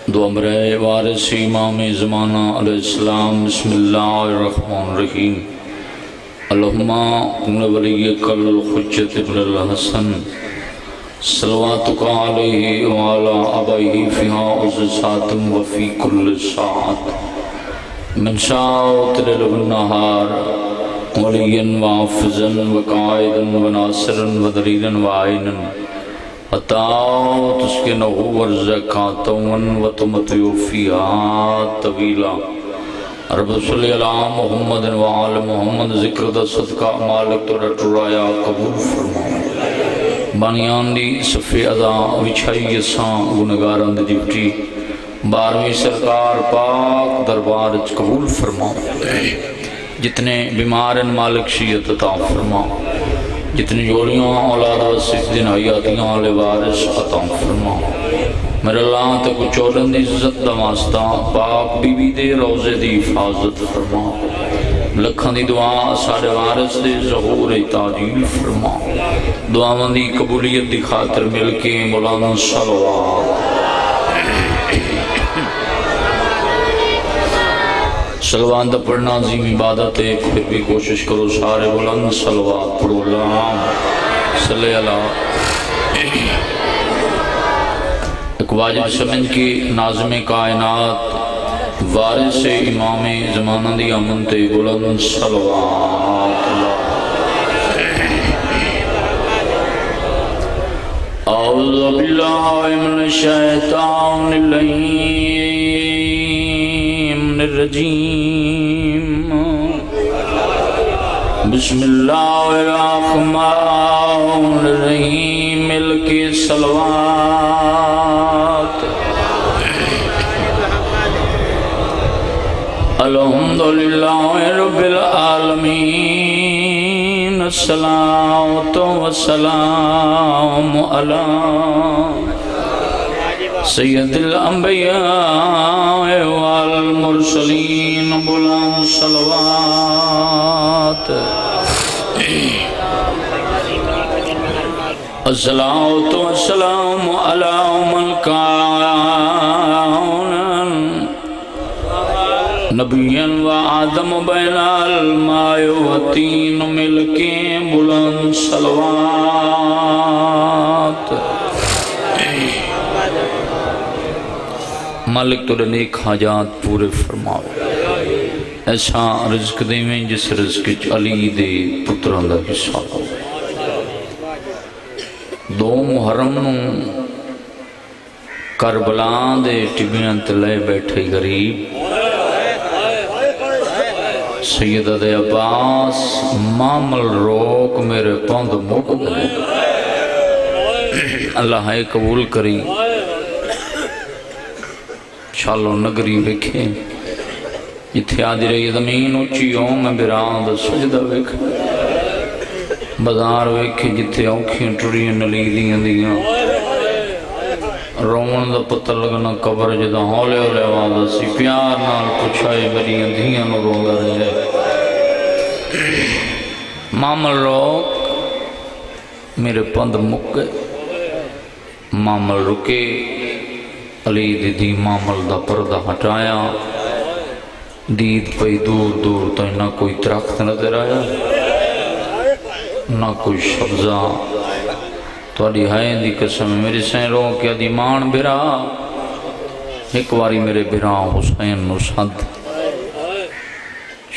دو برائے وارث امام زمانہ علیہ السلام بسم اللہ الرحمن الرحیم اللہم کن ولیک الحجت ابن الحسن صلواتک علیہ وعلا ابائہ فیہا عزساتم وفی کل ساعت من شاوت لیل والنہار ولیا وحافظا وقائدا وناصرا ودلیلا وعینا اتاو تسکنہو ورزکاتون وتمتیو فیہا طویلا رب صلی اللہ محمد وآل محمد ذکر دا صدقہ مالک تو رٹرایا قبول فرماؤ بانیان دی صفی ادا وچھائی سان گنگاران دی ڈیوٹی بارویں سرکار پاک دربار قبول فرماؤ جتنے بیمارن مالک شیعت عطا فرماؤ جتنی جوڑیاں اولاد وسیف دن حیاتیاں لے وارث عطا فرماؤ میرے اللہ تک چولن دی عزت دماستہ پاک بی بی دے روزے دی حفاظت فرماؤ لکھاں دی دعا سارے وارث دے ظہور تاجیل فرماؤ دعا مندی قبولیت دی خاطر مل کے مولانا صلوات صلوات دا پڑھنا عظیم عبادت ہے پھر بھی کوشش کرو سارے بلند صلوات پڑھو اللہم صلی اللہ ایک واجب سمجھ کی ناظم کائنات وارث امام زمانہ دی امن تے بلند صلوات اعوذ باللہ من الشیطان الرجیم بسم اللہ الرحمن الرحیم ملک صلوات الحمدللہ رب العالمین الصلاة والسلام علی سید الانبیاء والمرسلین بلند صلوات الصلاة والسلام علی من کان نبیا و آدم بین الماء والطین ملک بلند صلوات مالک تو نیک حاجات پورے فرماؤ ایسا رزق دے میں جس رزق علی دے پتران دا حصہ ہو دو محرم نو کربلا دے ٹبیاں تلے بیٹھے غریب سیدہ دے عباس معامل روک میرے پاند موک گئے اللہ ہے قبول کری شالو نگری ویکھے جتھے آدھی رہی زمین اچھی ہوں میں بیران دا سجدہ ویکھے بازار ویکھے جتھے آنکھیں ٹرین نلی دیاں دیاں رومن دا پتہ لگنا قبر جدا ہولے ہولے آوازہ سی پیار نال پچھائے بریاں دیاں نو روگا رہے معامل روک میرے پند مکے معامل رکے علی دی معامل دا پردہ ہٹایا دید پئی دور دور تو نہ کوئی درخت نظر آیا نہ کوئی شبزہ تو علی ہائیں دی قسم میری سین رو کیا دی مان برا ایک واری میرے برا حسین نو صد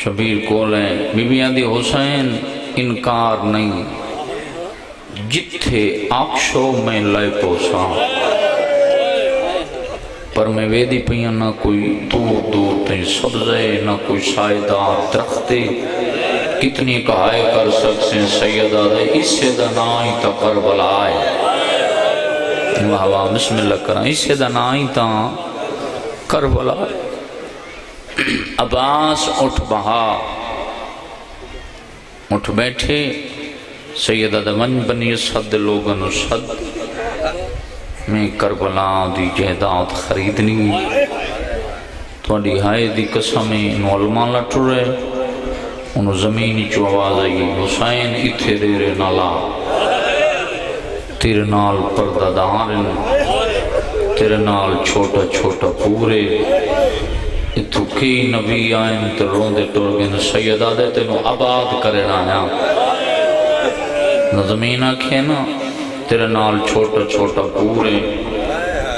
شبیر کولیں بی بیاں دی حسین انکار نہیں جتھے آکشو میں لائے پوسا پر میں ویدی پہیاں نہ کوئی دور دور تین سبزے نہ کوئی شائدار درختے کتنی کہائے کر سکتے سیدہ دے اس سے دنائی تا کربلا آئے واہ بسم اللہ کریں اس سے دنائی تا کربلا آئے عباس اٹھ بہا اٹھ بیٹھے سیدہ دے من بنی صد لوگن صد میں کربلا دی جہدات خریدنی تو دی ہائے دی قسمیں علماء لٹ رہے انہوں زمینی چو آواز آئی حسین اتھے دے نالا تیر نال پردہ دارن تیرے نال چھوٹا چھوٹا پورے اتھو کی نبی آئیں تے روندے ٹر گئے سیدہ دے تینوں آباد کرنا ہے زمین آکھے نا تیرے نال چھوٹا چھوٹا پورے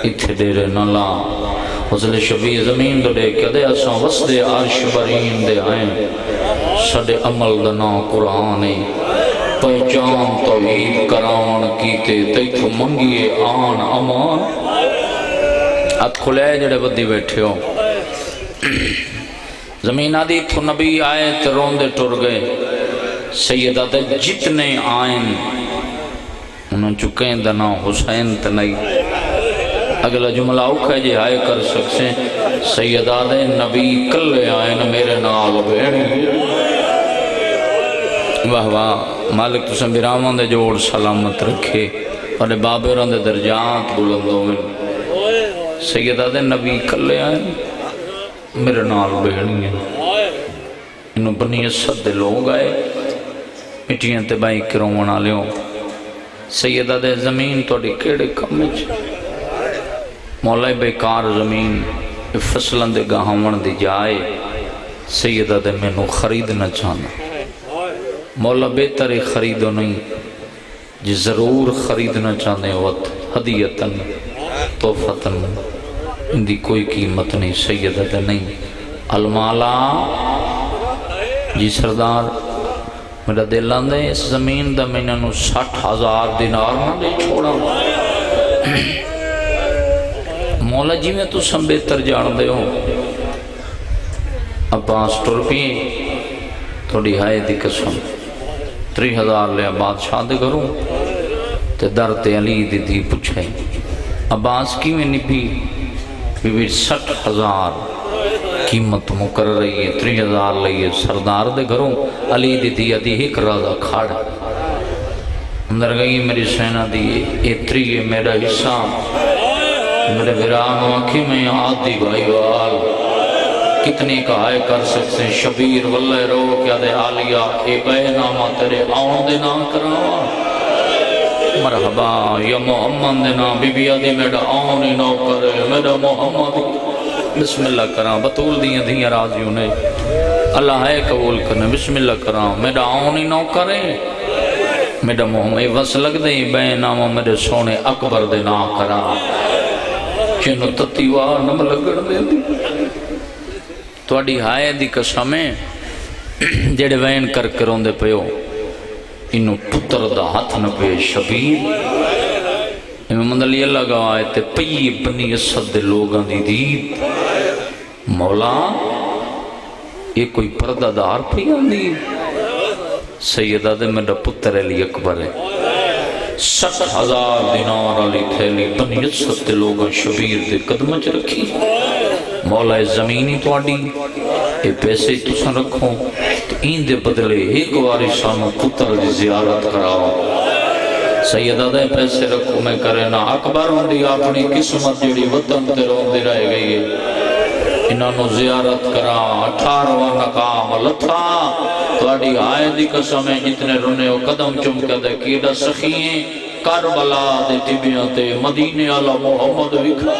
اتھے ڈیرے نہ لا حضل شبی زمین دے کدے اساں وسدے عرش برین دے آئیں سڈے عمل دنا قرآن پہچان توحید کران کیتے تیتھو منگیے آن امان ات کھلے جڑے بدی بیٹھے ہو زمین آدھی تھو نبی آئے تے روندے ٹر گئے سیدہ تے جتنے آئیں انہوں چکیں دنا حسین تنائی اگلا جملہ اوکھا جی آئے کر سکسیں سیدہ دے نبی کلے آئیں میرے نال بھیڑی واہ واہ مالک تو سنبیرامان دے جوڑ سلامت رکھے اور بابے رندے درجات بلندوں میں سیدہ دے نبی کلے آئیں میرے نال بھیڑی ہیں انہوں بنی اسد دے لوگ آئے مٹیاں تے بائی کرونا لیوں سیدہ دے زمین توڑی کیڑے کمج مولا بیکار زمین فصلن دے گاہمن دی جائے سیدہ دے میں نو خریدنا چاہنا مولا بہتر خریدو نہیں جی ضرور خریدنا چاہنے وقت ہدیتن توفتن ان دی کوئی قیمت نہیں سیدہ دے نہیں المالا جی سردار میرا دل آندے اس زمین دا میں نے 60,000 دینار نہ دے چھوڑا مولا جی میں تو سم بہتر جان دے ہو عباس ٹرپی تھوڑی ہائے دی قسم 3000 لے بادشاہ دے کروں تے در تے علی دی دی پوچھے عباس کی میں نبی بھی 60,000 قیمت مقرر رہی ہے 3000 لئیے سردار دے گھروں علی دی دی ادھی ایک رضا کھاڑ اندر گئی میری سینہ دی اتری ہے میرا حصہ میرے ویران آنکھی میں آدھی بھائی وال کتنی کہائے کر سکتے شبیر واللہ رو کیا دے آلیا اے بے نامہ تیرے آن دے نام کراوا مرحبا یا محمد دے نام بی بی آدھی میرا آن ہی نو کرے میرا محمد بسم اللہ کرام بطول دیئے دیئے راضیوں نے اللہ ہے قبول کرنے بسم اللہ کرام میرا آن ہی نو کرے میرا محمد بس لگ دے بے نامہ میرے سونے اکبر دے نام کرا چینو تتیوار نم لگڑ دے دی توڑی ہائے دی قسمیں جڑے وین کر کروں دے پیو انہوں پتر دا ہاتھ نہ پہ شبیر امام علی اللہ گوائے تے پئی بنی اسد دے لوگاں دی دید مولا یہ کوئی پردہ دار پئی آندی سیدہ دے میرا پتر علی اکبر ہے 60,000 دینار علی تھیلی بنی اسد دے لوگاں شبیر دے قدمچ رکھی مولا زمینی توڑی اے پیسے تساں رکھو تو این دے بدلے ایک واری سانو پتر دی زیارت کراؤ سیدہ دے پیسے رکھو میں کرے نا اکبر ہوں دی اپنی قسمت جڑی وطن تے رون دی رہ گئی ہے انہوں زیارت کرا 18واں نقام لتھا توڑی آئے دی قسمیں جتنے رونے و قدم چمکہ دے کیڑا سخییں کربلا دے ٹبیاں تے مدینے اللہ محمد وکھا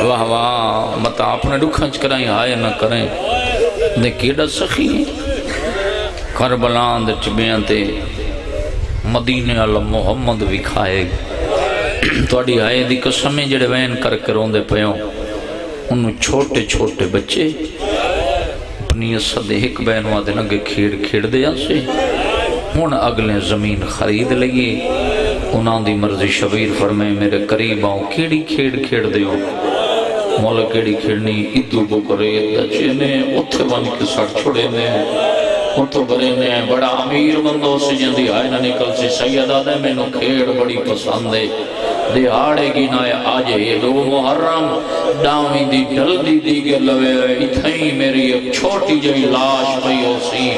واہ واہ مطا اپنے ڈکھنچ کرائیں آئے نہ کریں دے کیڑا سخی کربلان دے ٹبیاں تے مدینے اللہ محمد وکھائے توڑی آئے دی قسمیں جڑے وین کر کروں دے پیوں انہوں چھوٹے چھوٹے بچے اپنی اسد ایک بین وادے نگے کھیڑ دیا سے ہون اگلے زمین خرید لئیے انہاں دی مرضی شبیر فرمائے میرے قریب آؤں کیڑی کھیڑ دیو مولا کیڑی کھیڑنی ادو بکرے دچے اتھے بن کے سڑ چھوڑے نے اتھو برے نے بڑا امیر بندو سے جندی آئے نہ نکل سے سیدہ دے میں نو کھیڑ بڑی پسند ہے دیہاڑے کی نائے آجے یہ دو محرم ڈامی دی ڈل دی کے لوے اتھائی میری ایک چھوٹی جائی لاش پئی ہو سی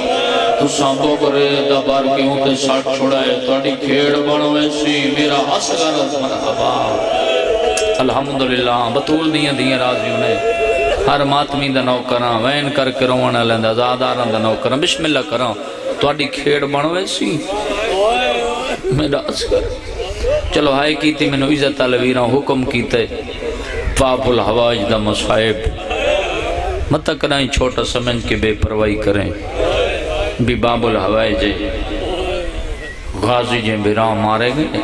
تو سامبو کرے دبار کے ہوں تے سڑ چھوڑائے توڑی کھیڑ بڑھوے سی میرا اسگر مرحبا الحمدللہ بطول دیئے راضیوں نے ہر ماتمی دا نو کراں وین کر کے رونا لیندہ زاداران دا نو کراں بسم اللہ کراں توڑی کھیڑ بڑھوے سی میرا اسگر چلو ہائے کیتی میں نے عزت علویرہ حکم کیتے باب الحوائج دا مصائب مت کرائیں چھوٹا سمجھ کے بے پرواہی کریں بھی باب الحوائج غازی جیں بیراں مارے گئے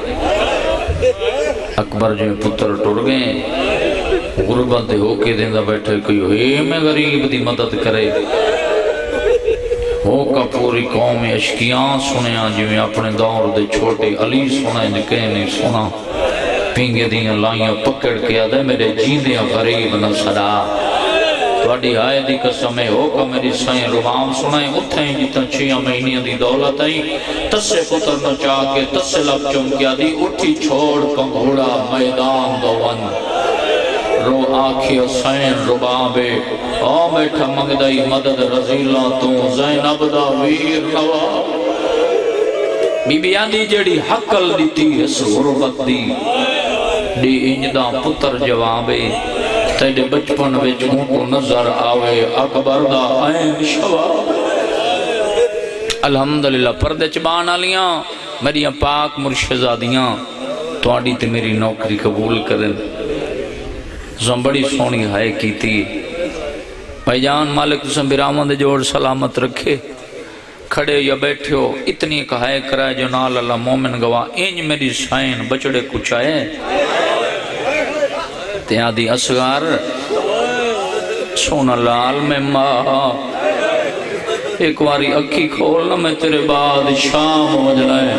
اکبر جیں پتر ٹر گئے غربت ہو کے دیندہ بیٹھے کوئی ہوئے میں غریب دی مدد کرے ہو کا پوری قوم اشکیاں سنیا جویں اپنے دور دے چھوٹے علی سنے نکے نہیں سنا پینگے دیاں لائیاں پکڑ کے آدھے میرے جیندے غریب نہ صدا توڑی آئے دی قسمیں ہو کا میری سائیں ربام سنائیں اتھیں جتنا 6 مہینیاں دی دولت آئی تسے پتر نہ چاہ کے تسے لب چمکیا دی اٹھی چھوڑ کنگھوڑا میدان دوان رو آکھی سائیں ربام بے او بیٹھا مگدائی مدد رضیلہ تو زینب دا ویر نواب بی بی آندی جڑی حقل دیتی اس غربت دی انجدہ پتر جوابے تیرے بچپن وچ ہوں کو نظر آوے اکبر دا عین شواب الحمدللہ پردے چبان آلیاں میری پاک مرشزادیاں تو آڈی تے میری نوکری قبول کرن زم بڑی سونی ہائے کی تھی بھائی جان مالک تسم برامد جوڑ سلامت رکھے کھڑے یا بیٹھے ہو اتنی کہائے کرائے جو نال اللہ مومن گواہ انج میری سائن بچڑے کچھ آئے تیاں دی اسگار سونا لال میں ماں ایک واری اکھی کھولنا میں تیرے بعد شام ہو جائے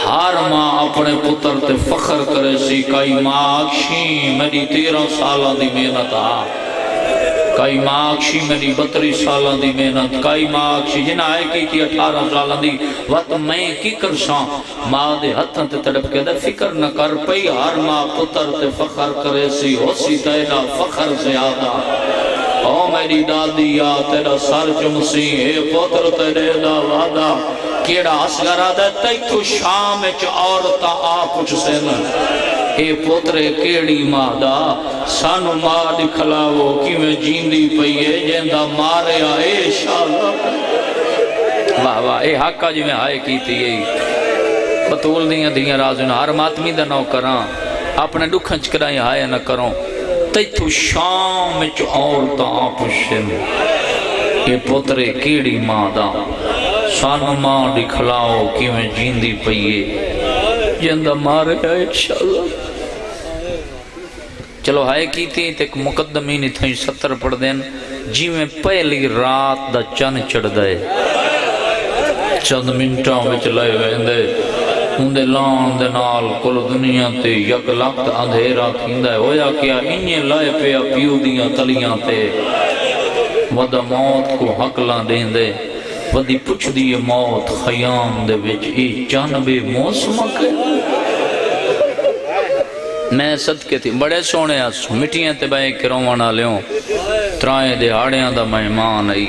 ہر ماں اپنے پتر تے فخر کرے سی کئی ماکشی میری 13 سالہ دی محنت کئی ماکشی میری 32 سالہ دی محنت کئی ماکشی جنہ آئے کی تھی 18 سالہ دی وقت میں کی کرساں ماں دے ہتھاں تے تڑپ کے دے فکر نہ کر پئی ہر ماں پتر تے فخر کرے سی ہو سی تیرا فخر زیادہ او میری دادی یا تیرا سر چمسی اے پتر تیرے دا وعدہ کیڑا اسگر آدھے تی تو شام اچ عورتا آپ سن اے پترے کیڑی مادہ سانو ماں دکھلاو کی میں جیندی پئیے جیندہ مارے آئے شاءاللہ واہ واہ اے حقا جی میں آئے کی تھی یہی بطول دیاں رازن ہر ماتمی دا نو کران اپنے دکھنچ کرائیں آئے نہ کروں تی تو شام اچ عورتا آپ سن اے پترے کیڑی مادہ سانو ماں دکھلاو کی میں جیندی پئیے جیندہ مارے آئے انشاءاللہ چلو ہائے کی تھی ایک مقدمین تھیں 70 پڑھ دین جی میں پہلی رات دا چن چڑھ دائے چند منٹاں وچ لائے ویندے اندے لان دے نال کل دنیا تے یک لکت اندھیرا تھیندہ ہے ہویا کیا انہیں لائے پیا پیو دیاں تلیاں تے ودہ موت کو حقلاں دیں دے ودی پچھ دیئے موت خیام دے وچ ای جانبے موسم کے میں صدقے تھی بڑے سونے آس مٹیاں تے بائے کروانہ لیوں ترائے دے آڑیاں دا مہمان آئی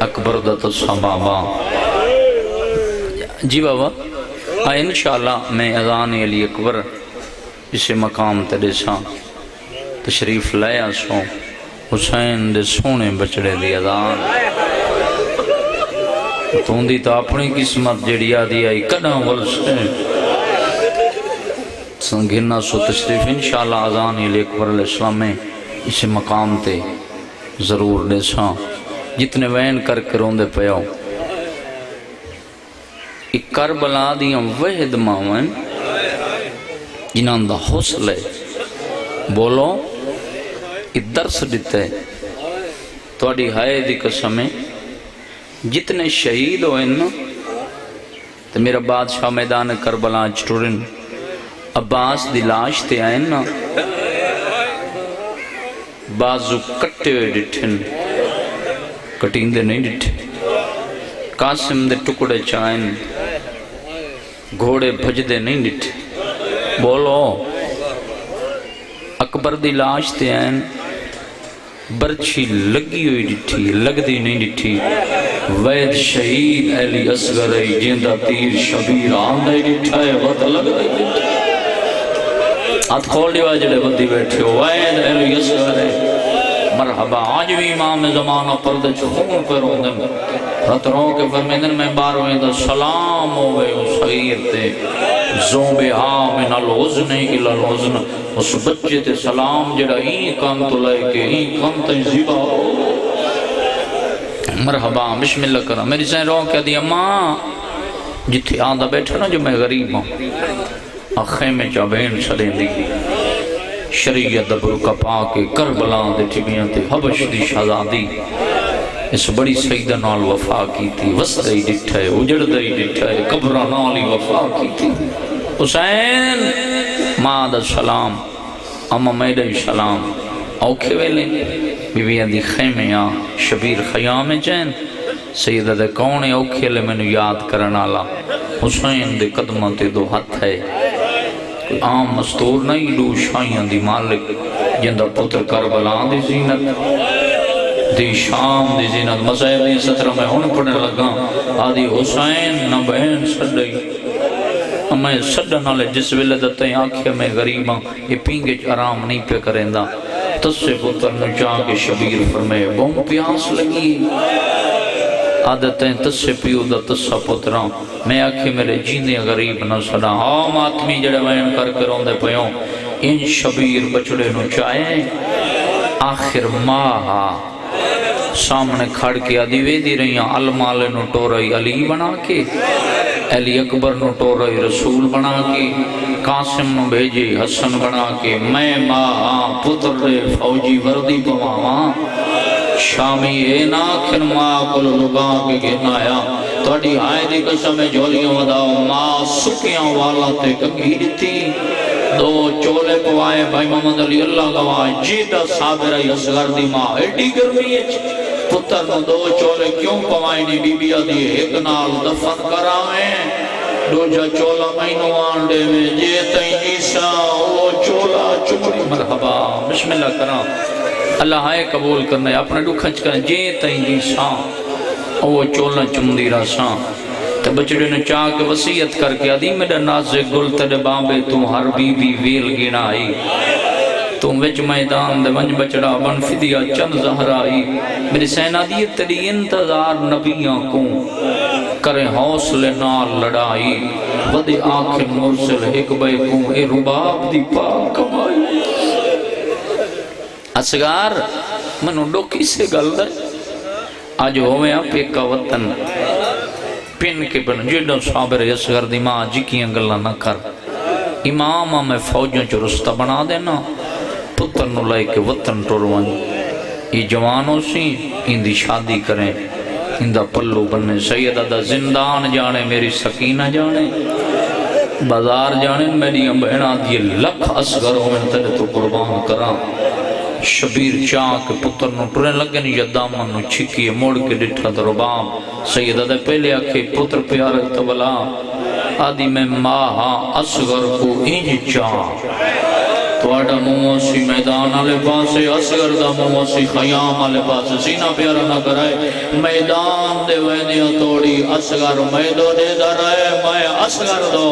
اکبر دا تصحا بابا جی بابا انشاءاللہ میں اذان علی اکبر اسے مقام تے دیساں تشریف لائے آسوں حسین دے سونے بچڑے دی اذان تو دی تو اپنی قسمت جڑی آدھی آئی کڑاں والسے سنگھنا سو تشریف انشاءاللہ اذان علی اکبر علیہ السلام میں اسے مقام تے ضرور دیساں جتنے وین کر کے روندے پیاؤ ایک کربلا دیاں وحد ماوین جنان دا حوصلے بولو ایک درس دیتے توڑی ہائے دی قسمیں جتنے شہید ہوئے نا تو میرا بادشاہ میدان کربلا چٹورن عباس دی لاش تے آئے نا بازو کٹے ہوئے ڈٹھن کٹین دے نہیں ڈٹھے قاسم دے ٹکڑے چائن گھوڑے بھج دے نہیں ڈٹھے بولو اکبر دی لاش تے آئے برچی لگی ہوئی ڈٹھی لگ دی نہیں ڈٹھی وید شہید علی اصغر جیندہ تیر شبیر آندہ ڈٹھا ہے وقت لگ دی ڈٹھی ہاتھ کھول دیوا جڑے بدی بیٹھے ہو وید علی اصغر مرحبا آج بھی امام زمانہ پردہ خون پر ہوندن رت رو کے فرمیدن میں بارویں دا سلام ہوئے صغیر تے زوبہا من الغزن الى الغزن اس بچے تے سلام جڑا ہی کام تو لائے کے ہی کام تے زیبا ہو مرحبا بسم اللہ کرا میری سین رو کہہ دیا ماں جتھی آدھا بیٹھا نا جو میں غریب ہوں آخے میں چابین سلیں دی شریعت دبر کپا کے کربلان دے ٹھبیاں تے حبش دی شہزادی اس بڑی سیدہ نال وفا کی تھی وسطی ڈٹھائے اجڑ دی ڈٹھائے قبرہ نالی وفا کی تھی حسین ماں دا سلام اما میڈا سلام اوکھے ویلے بی بی دی خیمے آ شبیر خیام چین سیدہ دے کونے اوکھے لے میں نے یاد کرنا لا حسین دے قدمہ تے دو ہاتھ ہے کوئی عام مستور نہیں دو شائیاں دی مالک جندہ پتر کربلان دی زینت دی شام دی زینت مذہب دی سترہ میں ہن پڑھنے لگا آدھی حسین نہ بہن سڑی میں سڑنا لے جس ویلے دتے آنکھیں میں غریباں یہ پینگے آرام نہیں پہ کریں دا تس سے پتر نے چاہ کے شبیر فرمائے بہن پیاس لگی عادتیں تس سے پیو دا تس سا پتران میں آکھے میرے جیندے غریب نہ سڑا عام آدمی جڑے وین کر کے روندے پیوں ان شبیر بچڑے نو چاہیں آخر ماہا سامنے کھڑ کے آدھی ویدی رہیاں المالے نو ٹورائی علی بنا کے علی اکبر نو ٹورائی رسول بنا کے قاسم نو بھیجے حسن بنا کے میں ماں پتر رے فوجی وردی پواں شامی اے ناکھن ماں کل لگا کے گنایا توڑی آئے دی قسم جولیوں وداؤ ماں سکیاں والا تے کگیر تھی دو چولے پوائے بھائی محمد علی اللہ گواہ جیدہ صابرہ یسگر دی ماں ایڈی گرمی ہے پتر نو دو چولے کیوں پوائے نی بی بی آدھی ایک نال دفن کراویں دو جا چولا مینو آنڈے میں جے تین عیسیٰ وہ چولا چمڑی مرحبا بسم اللہ کرام اللہ آئے قبول کرنے اپنے دو کھنچ کرنے جے تین عیسیٰ وہ چولا چمڑی راساں تے بچڑے نے چاہ کے وسیعت کر کے آدھی میرا نازے گل تیرے بابے تو ہر بی بی ویل گنا آئی تم وچ میدان دے ونج بچڑا بن فدیہ چند زہرائی میری سینہ دیئے تیری انتظار نبیاں کو کریں حوصلے نال لڑائی ودی آنکھ مرسل حکبے کو اے رباب دی پاک کمائی اسگار منو ڈوکی سے گل دے آج ہوئے آپ ایک کا وطن پین کے پن جیڑا صابر اسگر دی ماں جی کی انگلہ نہ کر امام میں فوجوں چو رستہ بنا دینا پتر نو لائے کے وطن ٹوروان یہ جوانوں سی ان دی شادی کریں ان دا پلو بننے سیدہ دا زندان جانے میری سکینہ جانے بازار جانے میری بہنا دی لکھ اسگروں میں تیرے تو قربان کرا شبیر چاہ کے پتر نو ٹرین لگے نہیں یا دامن نو چھکیے موڑ کے ڈٹھا در ربام سیدہ دے پہلے آکھے پتر پیارے تبلا آدھی میں ماہا اسگر کو انج چاہ تو آڈا موسی میدان آلے پاسے اسگر دا موسی خیام آلے پاسے سینہ پیارا نہ کرائے میدان دے ویدیاں توڑی اسگر میدو دے در رہے میں اسگر دو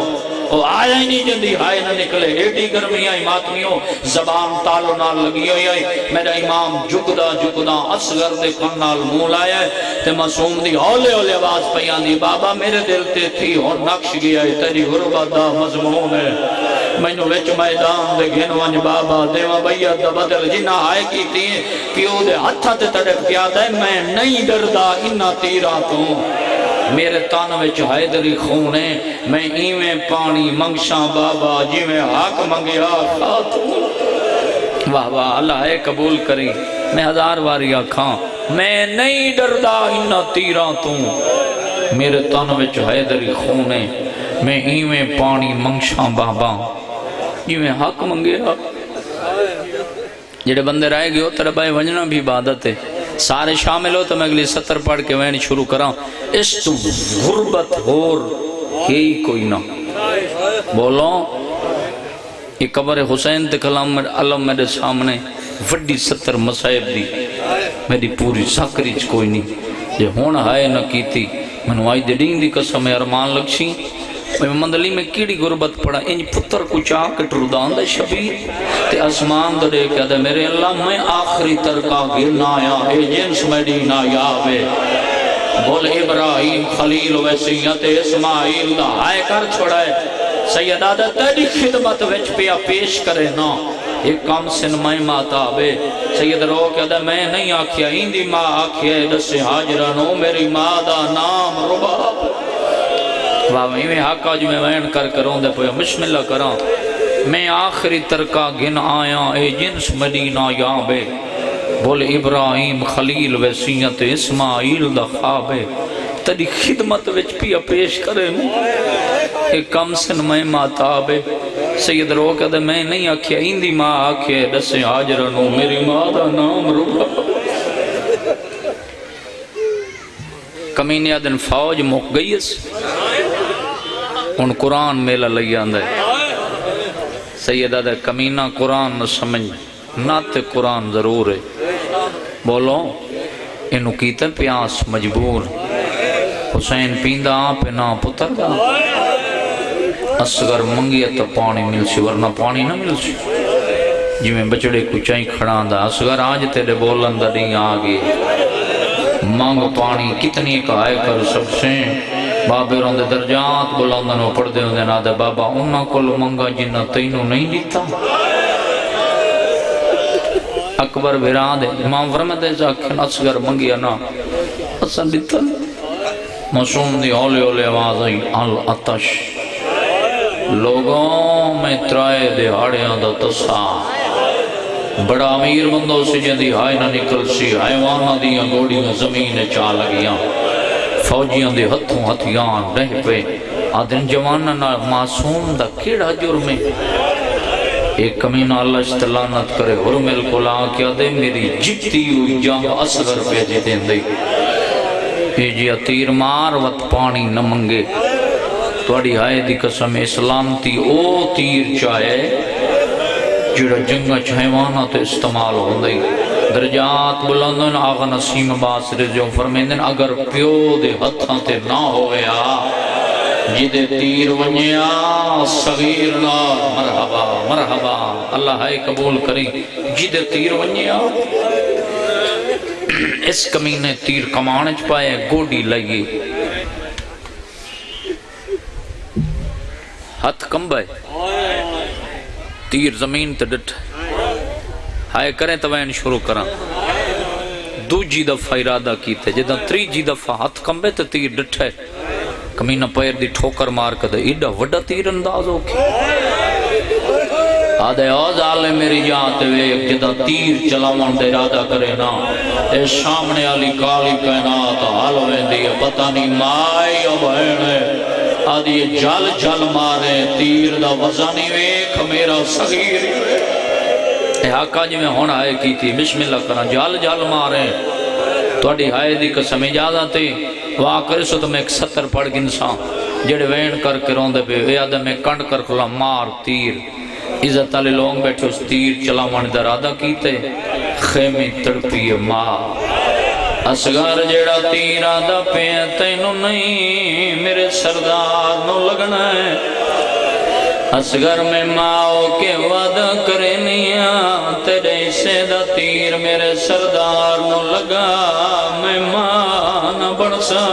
وہ آیا ہی نہیں جندی ہائے نہ نکلے ایڈی گرمی آئی ماتمیوں زبان تالو نال لگی ہوئی آئی میرا امام جھکدا اصغر دے کنال مول آیا ہے تے معصوم دی ہولے ہولے آواز پیان دی بابا میرے دل تے تھی اور نقش گیا ہے تیری غربت دا مضمون ہے میں نو وچ میدان دے گھن ونج بابا دیوا بھیا دا بدل جنہ آئے کی تھی پیو دے ہتھا تے تڑپ کیا دے میں نہیں ڈردا انہا تیرا تو میرے تان وچ حیدری خون ہے میں ایویں پانی منگشاں بابا جی میں حق منگیا خاتون واہ واہ اللہ ہے قبول کریں میں ہزار باری آکھاں میں نہیں ڈردا انہا تیرا تو میرے تان وچ حیدری خون ہے میں ایویں پانی منگشاں بابا جی میں حق منگیا جڑے بندے رائے گئے ہو تیرے بھائی ونجنا بھی عبادت ہے سارے شامل ہو تو میں اگلی 70 پڑھ کے وین شروع کراں اس تو غربت ہور ہی کوئی نہ بولو یہ قبر حسین تے کلام علم میرے سامنے وڈی 70 مسائب دی میری پوری ساکریچ کوئی نہیں یہ ہونا ہے نہ کیتی میں نوائی دے دین دی قسم ارمان لگشی مندلی میں کیڑی غربت پڑا انج پتر کو چاہ کے ٹردان دے شبیر تے اسمان دے کہہ دے میرے اللہ میں آخری ترکا گرنا آیا اے جنس میڈی نایابے بول ابراہیم خلیل وسیعت اسماعیل دا ہائے کر چھوڑائے سیدہ دا تیری خدمت وچ پیا پیش کرے نا ایک کام سن میں ماتابے سید رو کہہ دے میں نہیں آکھیا ہندی ماں آکھیا دس حاجرانو میری ماں دا نام رباب واوی میں حقا جو میں وین کر کروں دے پویا بسم اللہ کراں میں آخری ترکا گن آیا اے جنس مدینہ یابے بول ابراہیم خلیل وسیعت اسماعیل دا خوابے تیری خدمت وچ پیا پیش کرے ایک کم سن میں ماتابے سید رو کہتے میں نہیں آکھیا ہندی ماں آکھیا دسے حاجرانو میری ماں دا نام ربا کمینہ دن فوج مک گئی اس ان قرآن میلہ لئی آندھے سیدہ دے کمینہ قرآن نہ سمجھ نہ تے قرآن ضرور ہے بولو انہوں کیتے پیاس مجبور حسین پیندہ آپے نا پتر دا اصغر منگی تو پانی مل سی ورنہ پانی نہ مل سی جی میں بچڑے کو چاہیں کھڑان دا اصغر آج تیرے بولن دا نہیں آگے مانگ پانی کتنی کا آئے کر سب سے بابے روندے درجات بلاندنوں پڑھ دے ہوندے نا دے بابا انہاں کل منگا جنہ تینوں نہیں دیتا اکبر بھیران دے امام فرمت دے جاکھن اصغر منگیا نا اصلا دیتا معصوم دی اولے اولے آواز آئی الاتش لوگوں میں ترائے دہاڑیاں دا تسا بڑا امیر بندوں سے جندی ہائے نہ نکل سی حیوانہ دیاں گوڑیاں زمین چاہ لگیاں فوجیاں دے ہتھوں ہتھیان رہ پہ آدھن جوانہ نہ معصوم دا کیڑا جرمے ایک کمینہ اللہ اشتلانت کرے حرمل کو لا کیا دے میری جتی ہوئی جان اصغر پہ جتیں دے اے جی تیر مار وقت پانی نہ منگے توڑی ہائے دی قسم اسلام تی او تیر چاہے جڑا جنگا چاہیوانا تو استعمال ہو دئی درجات بلندن آغا نسیم باسر جو فرمیندن اگر پیو دے ہتھاں تے نہ ہویا جدے تیر ونیا صغیر نار مرحبا مرحبا اللہ ہے قبول کریں جدے تیر ونیا اس کمینے تیر کمانچ پائے گوڑی لگی ہتھ کمبے تیر زمین تے ڈٹ ہائے کریں تو وین شروع کریں دو جی دفعہ ارادہ کیتے جدہ تری جی دفعہ ہاتھ کمبے تے تیر ڈٹھے کمینہ پیر دی ٹھوکر مار کدے ایڈا وڈا تیر انداز ہو کی آدھے آز آلے میری جانتے ہوئے جدہ تیر چلاوان دے ارادہ کرے نا اے سامنے علی کالی کائنات حالویں دی پتہ نہیں مائی او بہنے آدھی جل جل مارے تیر دا وزنی ویکھ میرا صغیر اے آقا جی میں ہونا آئے کی تھی بسم اللہ کرنا جل جل مارے توڑی آئے دی قسم اجازت ہے واقعی سو تو میں ایک 70 پڑھ گنساں جڑے وین کر کے روندے پہ اے آدھے میں کنڈ کر کھلا مار تیر عزت علی لوگ بیٹھے اس تیر چلاوان درادہ کیتے خیمی تڑپی ماں اصغر جڑا تیرہ دا پیتے نو نہیں میرے سردار نو لگنا ہے اصغر میں ماں کے وعدہ کرنیاں تیرے سے دا تیر میرے سردار نو لگا میں ماں نہ بڑھسا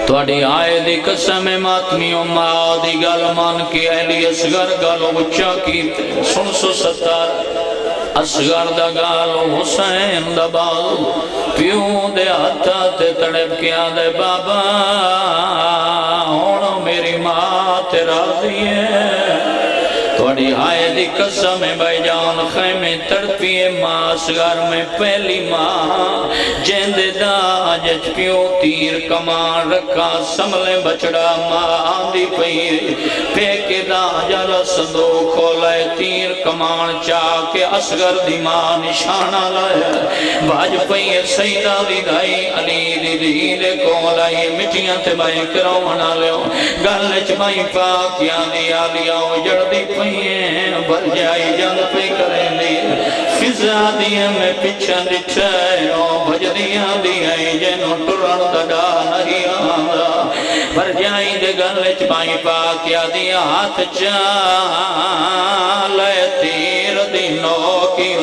توڑی آئے دی قسم ماتمیوں ماں دی گل مان کی اہلی اصغر گالو بچا کیتے سن سو 70 اصغر دا گالو حسین دا بالو پیوں دے ہتھا تے تڑپ کیا دے بابا ہونو میری ماں تے راضی ہے توڑی آئے دی قسم بھائی جان خیمے تڑپیے ماں اصغر میں پہلی ماں جیندے دا جج پیوں تیر کمان رکھا سملے بچڑا ماں آندھی پئی پھیکے دا جل صندو کھولے تیر کمان چاہ کے اصغر دی ماں نشانہ لائے باج پئی سیدہ دی دائی علی دی دے کھولے مٹیاں تے بائی کرونا لیو گلچ بائی پاکیاں دی آلیاں جڑ دی پئی بھر جائی جنگ پہ کریں دی فضا دیا میں پچھا دچھائے بھج دیا دیا جنو ٹرن دگا نہیں آنگا پر جائیں دے گلے چپائی پا کیا دیا ہاتھ چالے تیر دینوں کی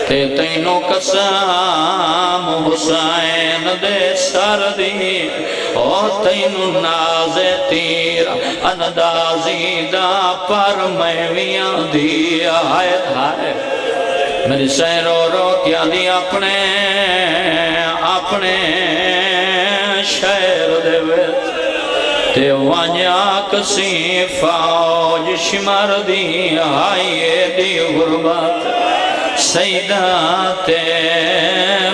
تے تینوں قسم حسین دے سر دی او تینوں ناز تیر اندازی دا پر میں ویاں دیا ہائے ہائے میری سین رو کیا دی اپنے شہر دے ویت تے وانیا کسی فوج شمر دی آئیے دی غربت سیدہ تے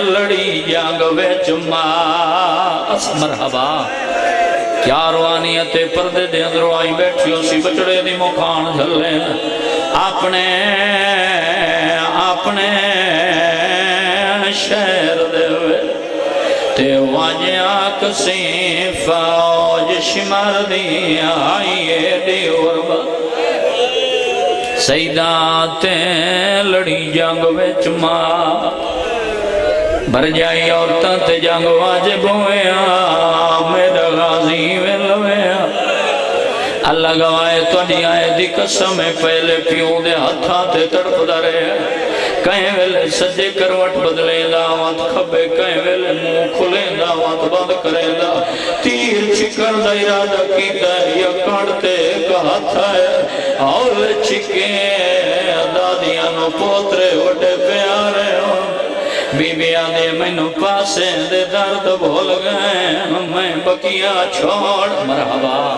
لڑی جانگ ویچ ماس مرحبا کیا روانیت پردے دے اندرو آئی بیٹھیوں سی بچڑے دی مکھان جھلے اپنے شہر دے وے تے وانیا کسی فوج شمر دی آئیے دی غربت سیدہ تے لڑی جنگ وچ ماں بھر جائی عورتاں تے جنگ واجب ہویا میرا غازی ویلویا اللہ گوائے توڑی آئے دی قسم پہلے پیوں دے ہتھاں تے تڑپ دارے کہیں ویلے سجے کروٹ بدلے داوات کھبے کہیں ویلے منہ کھلے داوات بند کرے دا تیر چکر دا ارادہ کی دا یا کڑتے کہتا ہے اول چکے دادیاں نو پوترے وڈے پیارے ہو بی بی آدھے میں نو پاسے دے درد بھول گئے میں بکیا چھوڑ مرحبا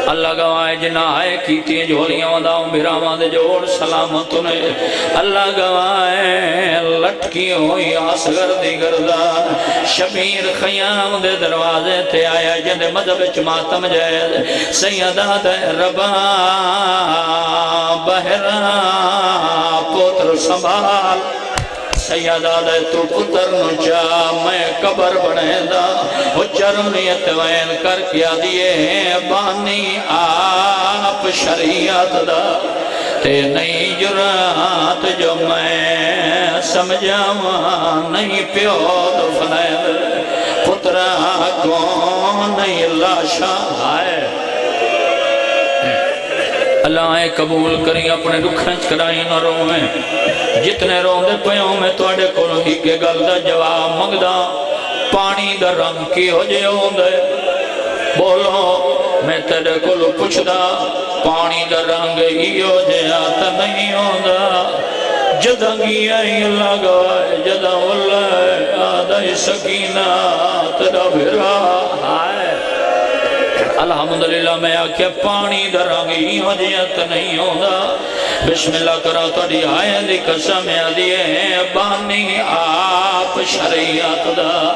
اللہ گوائے جنائے کیتی جھولیاں وداؤں بیرامان دے جوڑ سلامت انہیں اللہ گوائے لٹکی ہوئی آسگر دی گردان شبیر خیام دے دروازے تے آیا جن مذہب چماتم جائے سیدہ دے ربا بہرہ پوتر سنبھال سیدہ دے تو پتر نچا میں قبر بڑھے دا وہ چرمیت وین کر کیا دیئے بانی آپ شریعت دا تے نہیں جرات جو میں سمجھاواں نہیں پیو دفنید پترہ کون نہیں لاشا ہے اللہ آئے قبول کریں اپنے دکھنچ کرائی نہ روئیں جتنے روندے پیوں میں توڑے کلو ہی کے گلدہ جواب مگدہ پانی دا رنگ کی ہو جے ہوندے بولو میں تیرے کلو پچھدا پانی دا رنگ ہی ہو جے آتا نہیں ہوندہ جدنگی آئی اللہ گوائے جدہ اللہ آدھائی سکینہ تیرا بھرا آئے الحمدللہ میں آکے پانی درانگی ہو جیت نہیں ہوگا بسم اللہ کرا توڑی آئے دی قسم آدھیے بانی آپ شریعت دا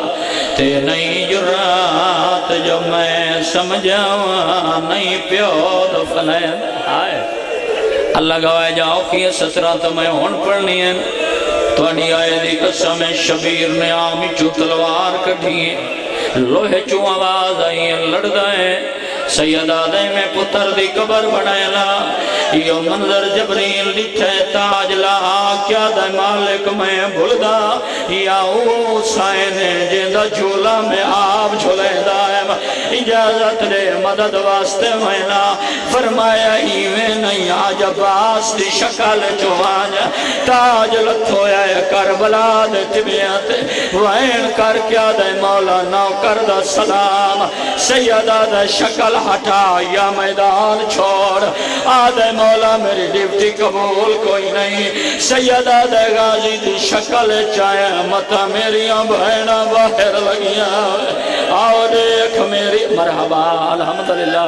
تے نہیں جرات جو میں سمجھاواں نہیں پیو دفنید آئے اللہ گوائے جاؤ کیے سترہ تو میں ہون پڑھنی ہے توڑی آئے دی قسم شبیر نے آمی چو تلوار کٹھیے لوہے چو آواز آئی لڑ گئے سیدہ دے میں پتر دی قبر بڑھائلا یہ منظر جبریل لٹھے تاج لہا کیا دے مالک میں بھلدا یا او سائن جیندہ جھولا میں آپ جھولے دائم اجازت دے مدد واسطے مہنا فرمایا ایویں نہیں آج عباس دی شکل چوانج تاج لتھویا کربلا دے طبیعت وین کر کیا دے مولا نو کردہ سلام سیدہ دے شکل ہٹا یا میدان چھوڑ آدھے مولا میری ڈیوٹی قبول کوئی نہیں سیدہ دے غازی دی شکل چاہے متا میریاں بہنہ باہر لگیاں آؤ دیکھ میری مرحبا الحمدللہ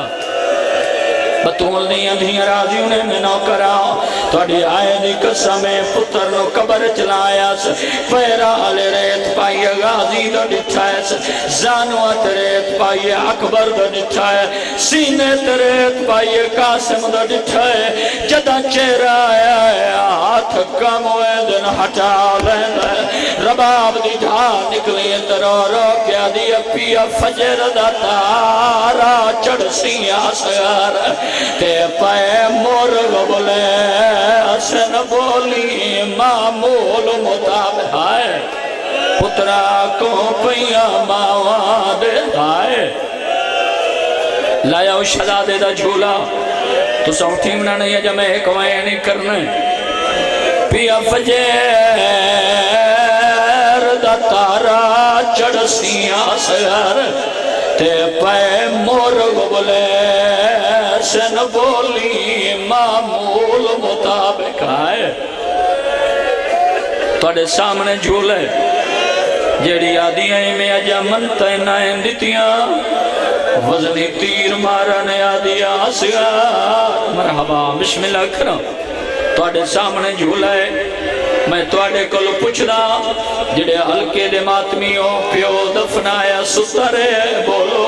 بطول دیا دیا راضیوں نے میں نو کراؤ توڑی آئے دی قسمیں پتر نو قبر چلایا پیرا علی ریت پائیے غازی دو ڈٹھائے زانوات ریت پائیے اکبر دو ڈٹھائے سینے ریت پائیے قاسم دو ڈٹھائے جدہ چہرہ آیا ہاتھ کم ہوئے دن ہٹا لیندہ رباب دی جھا نکلی ترو رو کیا دیا پیا فجر دا تارا چڑھ سیا سیار تے پائے مرغ بولے اسن بولی معمول مطابق آئے پترا کو پیا ماوا دے آئے لایا اس شہزادے دا جھولا تو سوٹھی منہ نہیں ہے جب میں ایک وائیں نہیں کرنے پیا فجیر دا تارا چڑھ سیاں سگر تے پے مورگ بولے سن بولی معمول مطابق آئے توڑے سامنے جھولے جیڑی آدیاں میں اجا منتا نائن دیتیاں وزنی تیر مارنے آدیاں سگار مرحبا بسم اللہ کرم توڑے سامنے جھولے میں توڑے کل پوچھنا جڑے ہلکے دے ماتمیوں پیو دفنایا سترے بولو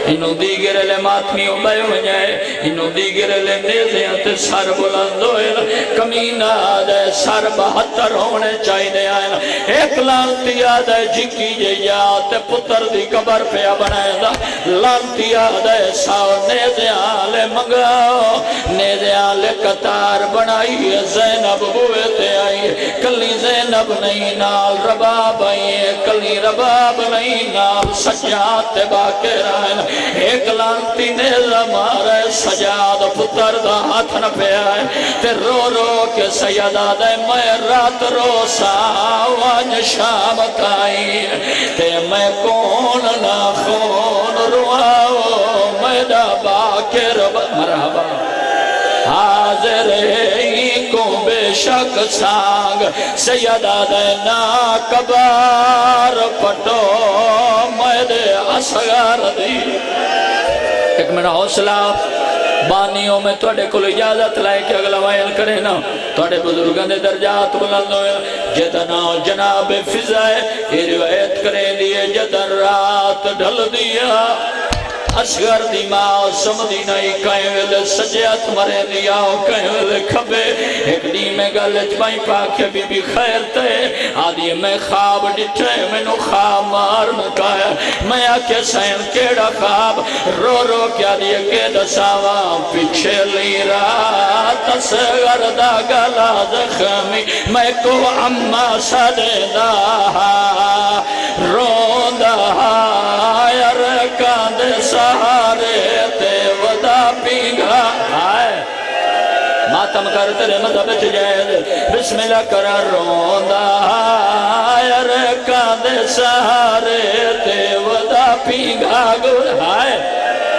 انہوں دیگر لے ماتمیوں بے ہو جائے انہوں دیگر لے نیزیاں تے سر بلند ہوئے کمینہ دے سر 72 ہونے چاہی دے آئے ایک لانتی آدھے جکی جیات پتر دی قبر پہ بنائے دا لانتی آدھے ساو نیزیاں لے منگاؤ نیزیاں لے قطار بنائی زینب بوئے تے آئی کلی زینب نہیں نال رباب آئی کلی رباب نہیں نال سجاد باقر آئے ایک لانتی نیزہ مارے سجاد پتر دا ہاتھ نہ پہ آئے تے رو رو کے سیدہ دے میں رات رو ساوان شام کائی تے میں کون نہ خون رواؤ میں دا باقر مرحبا حاضر ہی کو بے شک سانگ سیدہ دینا کبار پٹو میدے اصغر دی ایک منہ حوصلہ بانیوں میں توڑے کل اجازت لائے کہ اگلا وائل کرے نا توڑے بزرگان دے درجات بلند ہوئے جدنا جناب فضائے یہ روایت کریں دیئے جدن رات ڈھل دیا اصغر دی ماں سمدینہ ہی کہیں ویلے سجیت مرے دیا کہیں ویلے کھبے ایک دی میں گلچ بائی پاکے بی بی خیر تے آدھی میں خواب ڈٹھے میں نو خواب مار مکایا میں آکے سین کیڑا خواب رو رو کیا دیئے کے دساواں پیچھے لی رات اصغر دا گلا زخمی میں کو اما صدے دا رو دا یرکان دے سہارے تے ودا پیگا آئے ماتم کر تیرے مذہب جائے بسم اللہ کرا روندہ یرکان دے سہارے تے ودا پیگا گر آئے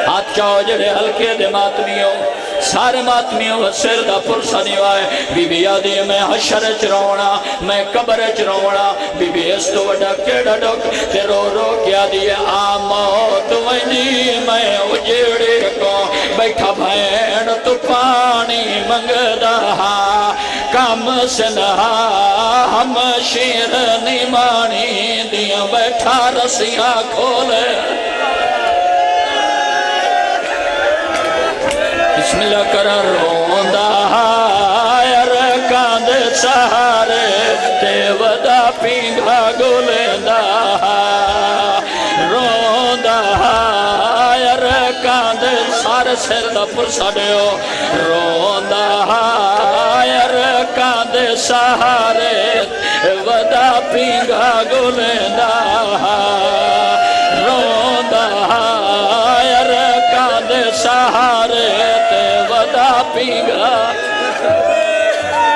ہاتھ چاہو جڑے ہلکے دے ماتمیوں سارے ماتمیوں سر دا پرسا دیوائے بی بی آدھی میں حشر چرونا میں قبر چرونا بی بی اس تو وڈا کیڑا ڈک تے رو رو کیا دیئے آموت ونی میں اجیڑے کو بیٹھا بھین تو پانی منگ دہا کام سنہا ہم شیر نیمانی دیا بیٹھا رسیاں کھولے بسم اللہ کرا روندہ یرکان دے سہارے تے ودا پینگا گولیندہ روندہ یرکان دے سارے سر دا پرسا دیو روندہ یرکان دے سہارے ودا پینگا گولیندہ روندہ یرکان دے سہارے تے ودا پینگا